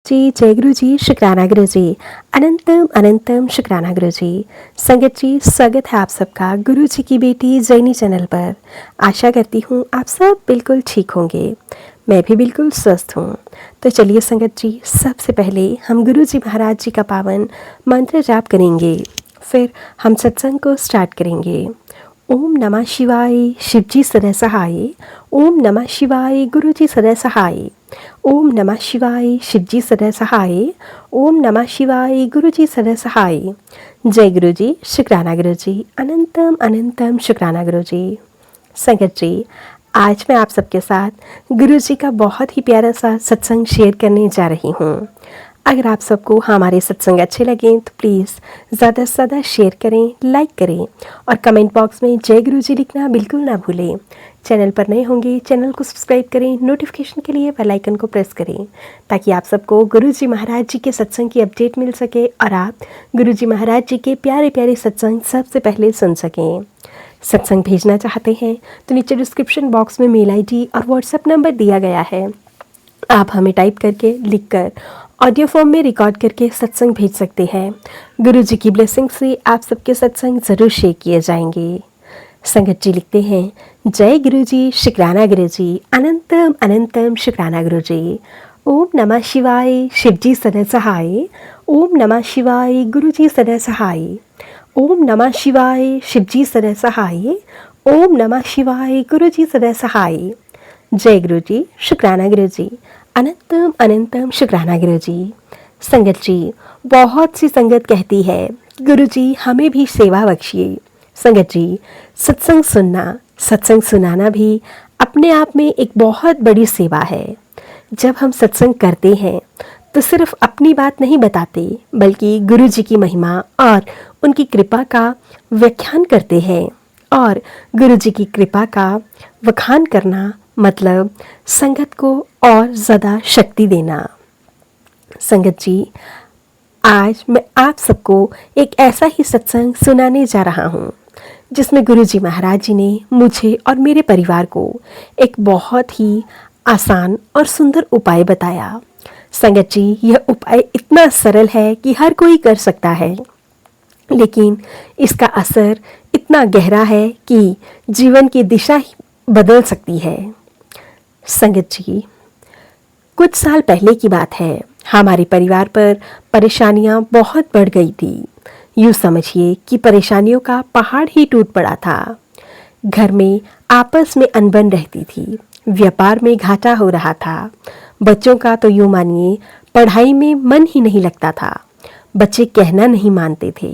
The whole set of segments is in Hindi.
जी, जय गुरु जी, शुक्राना गुरु जी, अनंतम अनंतम शुक्राना गुरु जी। संगत जी, स्वागत है आप सबका गुरु जी की बेटी जैनी चैनल पर। आशा करती हूँ आप सब बिल्कुल ठीक होंगे। मैं भी बिल्कुल स्वस्थ हूँ। तो चलिए संगत जी, सबसे पहले हम गुरु जी महाराज जी का पावन मंत्र जाप करेंगे, फिर हम सत्संग को स्टार्ट करेंगे। ओम नमः शिवाय, शिवजी सदा सहाय। ओम नमः शिवाय, गुरु जी सदा सहाय। ओम नमः शिवाय, शिवजी सदा सहाय। ओम नमः शिवाय, गुरु जी सदा सहाय। जय गुरु जी, शुक्राना गुरु जी, अनंतम अनंतम शुक्राना गुरु जी। संगत जी, आज मैं आप सबके साथ गुरु जी का बहुत ही प्यारा सा सत्संग शेयर करने जा रही हूँ। अगर आप सबको हमारे सत्संग अच्छे लगें तो प्लीज़ ज़्यादा से ज़्यादा शेयर करें, लाइक करें और कमेंट बॉक्स में जय गुरु जी लिखना बिल्कुल ना भूलें। चैनल पर नए होंगे चैनल को सब्सक्राइब करें, नोटिफिकेशन के लिए बेल आइकन को प्रेस करें ताकि आप सबको गुरु जी महाराज जी के सत्संग की अपडेट मिल सके और आप गुरु जी महाराज जी के प्यारे प्यारे सत्संग सबसे पहले सुन सकें। सत्संग भेजना चाहते हैं तो नीचे डिस्क्रिप्शन बॉक्स में मेल आईडी और व्हाट्सएप नंबर दिया गया है। आप हमें टाइप करके, लिखकर, ऑडियो फॉर्म में रिकॉर्ड करके सत्संग भेज सकते हैं। गुरु जी की ब्लेसिंग से आप सबके सत्संग ज़रूर शेयर किए जाएंगे। संगत जी लिखते हैं, जय गुरु जी, शुक्राना गुरु जी, अनंतम अनंतम शुक्राना गुरु जी। ओम नमः शिवाय, शिवजी सदा सहाय। ओम नमः शिवाय, गुरु जी सदा सहाय। ओम नमः शिवाय, शिवजी सदा सहाय। ओम नमः शिवाय, गुरु जी सदा सहाय। जय गुरु जी, शुक्राना गुरु जी, अनंतम अनंतम शुक्राना गुरु जी। संगत जी, बहुत सी संगत कहती है गुरु जी हमें भी सेवा बख्शिए। संगत जी, सत्संग सुनना, सत्संग सुनाना भी अपने आप में एक बहुत बड़ी सेवा है। जब हम सत्संग करते हैं तो सिर्फ अपनी बात नहीं बताते बल्कि गुरु जी की महिमा और उनकी कृपा का व्याख्यान करते हैं। और गुरु जी की कृपा का वखान करना मतलब संगत को और ज़्यादा शक्ति देना। संगत जी, आज मैं आप सबको एक ऐसा ही सत्संग सुनाने जा रहा हूँ जिसमें गुरु जी महाराज जी ने मुझे और मेरे परिवार को एक बहुत ही आसान और सुंदर उपाय बताया। संगत जी, यह उपाय इतना सरल है कि हर कोई कर सकता है, लेकिन इसका असर इतना गहरा है कि जीवन की दिशा ही बदल सकती है। संगत जी, कुछ साल पहले की बात है, हमारे परिवार पर परेशानियां बहुत बढ़ गई थी। यूँ समझिए कि परेशानियों का पहाड़ ही टूट पड़ा था। घर में आपस में अनबन रहती थी, व्यापार में घाटा हो रहा था, बच्चों का तो यूँ मानिए पढ़ाई में मन ही नहीं लगता था, बच्चे कहना नहीं मानते थे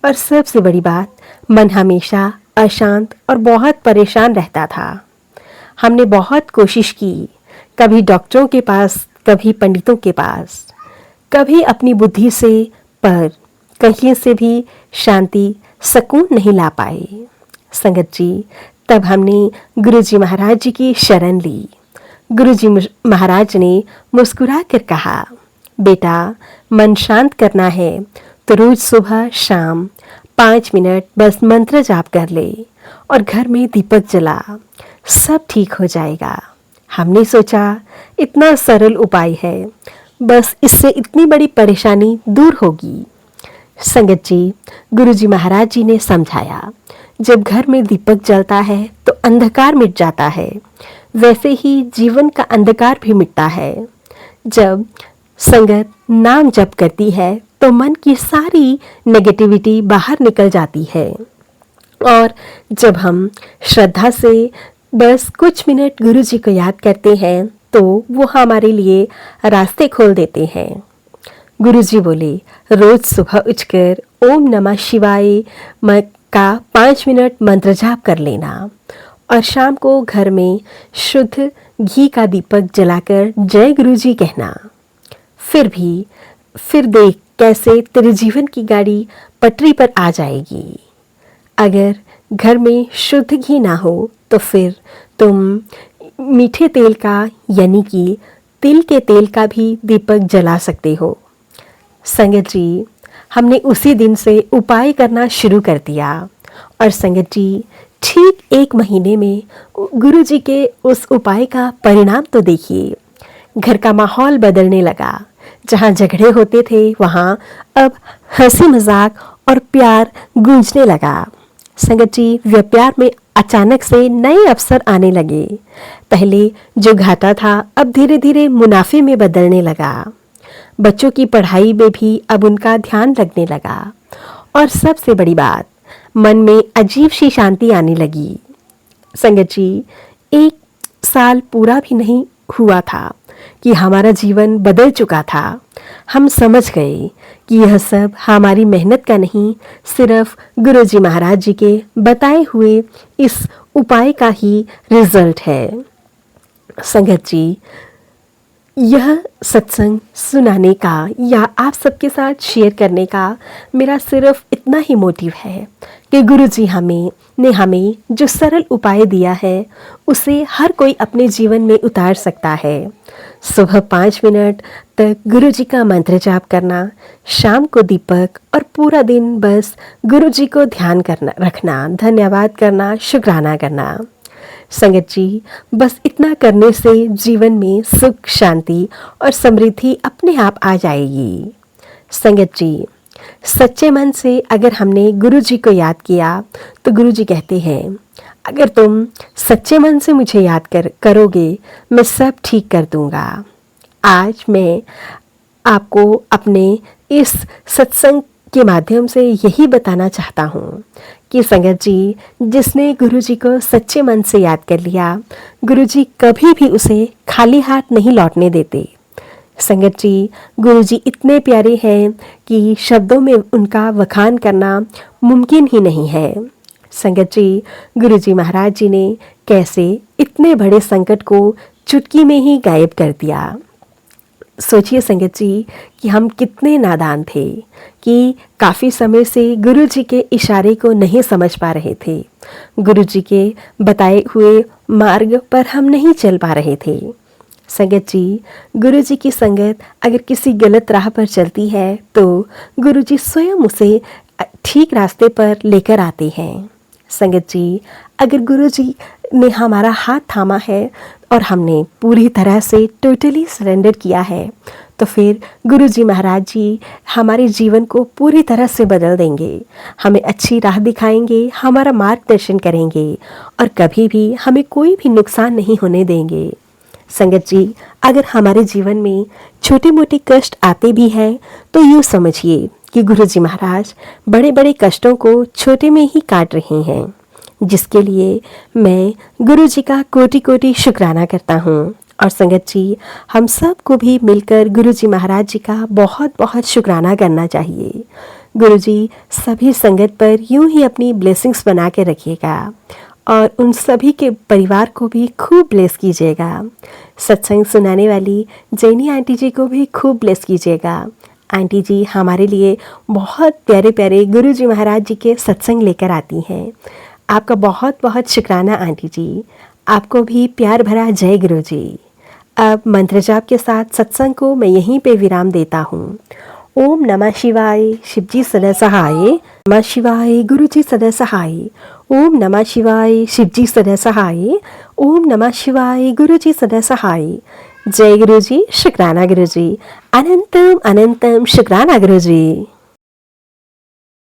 और सबसे बड़ी बात, मन हमेशा अशांत और बहुत परेशान रहता था। हमने बहुत कोशिश की, कभी डॉक्टरों के पास, कभी पंडितों के पास, कभी अपनी बुद्धि से, पर कहीं से भी शांति, सुकून नहीं ला पाए। संगत जी, तब हमने गुरु जी महाराज जी की शरण ली। गुरु जी महाराज ने मुस्कुरा कर कहा, बेटा, मन शांत करना है तो रोज सुबह शाम 5 मिनट बस मंत्र जाप कर ले और घर में दीपक जला, सब ठीक हो जाएगा। हमने सोचा इतना सरल उपाय है, बस इससे इतनी बड़ी परेशानी दूर होगी। संगत जी, गुरु जी महाराज जी ने समझाया, जब घर में दीपक जलता है तो अंधकार मिट जाता है, वैसे ही जीवन का अंधकार भी मिटता है। जब संगत नाम जप करती है तो मन की सारी नेगेटिविटी बाहर निकल जाती है और जब हम श्रद्धा से बस कुछ मिनट गुरु जी को याद करते हैं तो वो हमारे लिए रास्ते खोल देते हैं। गुरु जी बोले, रोज सुबह उठकर ओम नमः शिवाय का 5 मिनट मंत्र जाप कर लेना और शाम को घर में शुद्ध घी का दीपक जलाकर जय गुरु जी कहना। फिर देख कैसे तेरे जीवन की गाड़ी पटरी पर आ जाएगी। अगर घर में शुद्ध घी ना हो तो फिर तुम मीठे तेल का यानी कि तिल के तेल का भी दीपक जला सकते हो। संगत जी, हमने उसी दिन से उपाय करना शुरू कर दिया और संगत जी, ठीक 1 महीने में गुरु जी के उस उपाय का परिणाम तो देखिए। घर का माहौल बदलने लगा, जहाँ झगड़े होते थे वहाँ अब हंसी मजाक और प्यार गूंजने लगा। संगत जी, व्यापार में अचानक से नए अवसर आने लगे। पहले जो घाटा था अब धीरे धीरे मुनाफे में बदलने लगा। बच्चों की पढ़ाई में भी अब उनका ध्यान लगने लगा और सबसे बड़ी बात, मन में अजीब सी शांति आने लगी। संगत जी, एक साल पूरा भी नहीं हुआ था कि हमारा जीवन बदल चुका था। हम समझ गए कि यह सब हमारी मेहनत का नहीं, सिर्फ गुरुजी महाराज जी के बताए हुए इस उपाय का ही रिजल्ट है। संगत जी, यह सत्संग सुनाने का या आप सबके साथ शेयर करने का मेरा सिर्फ इतना ही मोटिव है कि गुरुजी ने हमें जो सरल उपाय दिया है उसे हर कोई अपने जीवन में उतार सकता है। सुबह 5 मिनट तक गुरुजी का मंत्र जाप करना, शाम को दीपक और पूरा दिन बस गुरुजी को ध्यान करना रखना, धन्यवाद करना, शुक्राना करना। संगत जी, बस इतना करने से जीवन में सुख, शांति और समृद्धि अपने आप आ जाएगी। संगत जी, सच्चे मन से अगर हमने गुरुजी को याद किया तो गुरुजी कहते हैं, अगर तुम सच्चे मन से मुझे याद करोगे मैं सब ठीक कर दूंगा। आज मैं आपको अपने इस सत्संग के माध्यम से यही बताना चाहता हूँ कि संगत जी, जिसने गुरुजी को सच्चे मन से याद कर लिया, गुरुजी कभी भी उसे खाली हाथ नहीं लौटने देते। संगत जी, गुरुजी इतने प्यारे हैं कि शब्दों में उनका वखान करना मुमकिन ही नहीं है। संगत जी, गुरुजी महाराज जी ने कैसे इतने बड़े संकट को चुटकी में ही गायब कर दिया। सोचिए संगत जी कि हम कितने नादान थे कि काफ़ी समय से गुरुजी के इशारे को नहीं समझ पा रहे थे, गुरुजी के बताए हुए मार्ग पर हम नहीं चल पा रहे थे। संगत जी, गुरुजी की संगत अगर किसी गलत राह पर चलती है तो गुरुजी स्वयं उसे ठीक रास्ते पर लेकर आते हैं। संगत जी, अगर गुरुजी ने हमारा हाथ थामा है और हमने पूरी तरह से टोटली सरेंडर किया है तो फिर गुरुजी महाराज जी हमारे जीवन को पूरी तरह से बदल देंगे, हमें अच्छी राह दिखाएंगे, हमारा मार्गदर्शन करेंगे और कभी भी हमें कोई भी नुकसान नहीं होने देंगे। संगत जी, अगर हमारे जीवन में छोटे मोटे कष्ट आते भी हैं तो यूँ समझिए कि गुरुजी महाराज बड़े बड़े कष्टों को छोटे में ही काट रहे हैं, जिसके लिए मैं गुरुजी का कोटि कोटि शुक्राना करता हूँ। और संगत जी, हम सब को भी मिलकर गुरुजी महाराज जी का बहुत बहुत शुक्राना करना चाहिए। गुरुजी सभी संगत पर यूं ही अपनी ब्लेसिंग्स बना के रखिएगा और उन सभी के परिवार को भी खूब ब्लेस कीजिएगा। सत्संग सुनाने वाली जैनी आंटी जी को भी खूब ब्लेस कीजिएगा। आंटी जी हमारे लिए बहुत प्यारे प्यारे गुरुजी महाराज जी के सत्संग लेकर आती हैं। आपका बहुत बहुत शुक्राना आंटी जी। आपको भी प्यार भरा जय गुरुजी। अब मंत्र जाप के साथ सत्संग को मैं यहीं पे विराम देता हूँ। ओम नमः शिवाय, शिवजी सदा सहाय। नमः शिवाय, गुरुजी सदा सहाय। ओम नमः शिवाय, शिवजी सदा सहाय। ओम नमः शिवाय, गुरुजी सदा सहाय। जय गुरुजी, शुक्राना गुरुजी। अनंतम अनंतम शुक्राना गुरुजी।